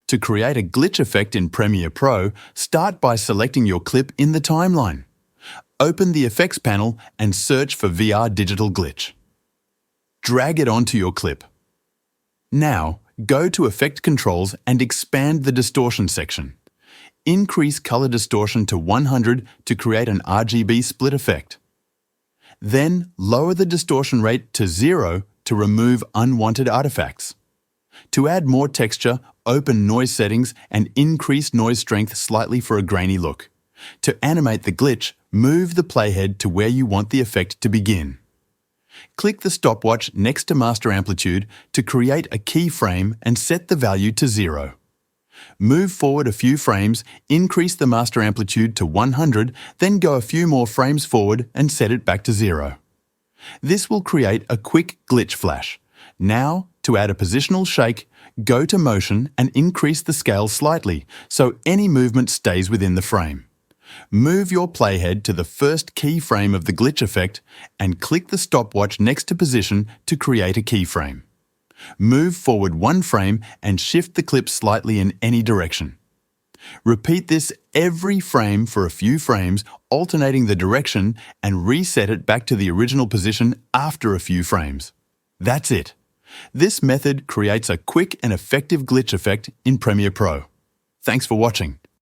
To create a glitch effect in Premiere Pro, start by selecting your clip in the timeline. Open the Effects panel and search for VR Digital Glitch. Drag it onto your clip. Now, go to Effect Controls and expand the Distortion section. Increase color distortion to 100 to create an RGB split effect. Then, lower the distortion rate to 0 to remove unwanted artifacts. To add more texture, open Noise Settings and increase noise strength slightly for a grainy look. To animate the glitch, move the playhead to where you want the effect to begin. Click the stopwatch next to Master Amplitude to create a keyframe and set the value to 0. Move forward a few frames, increase the Master Amplitude to 100, then go a few more frames forward and set it back to 0. This will create a quick glitch flash. Now, to add a positional shake, go to Motion and increase the scale slightly so any movement stays within the frame. Move your playhead to the first keyframe of the glitch effect and click the stopwatch next to Position to create a keyframe. Move forward one frame and shift the clip slightly in any direction. Repeat this every frame for a few frames, alternating the direction, and reset it back to the original position after a few frames. That's it. This method creates a quick and effective glitch effect in Premiere Pro. Thanks for watching.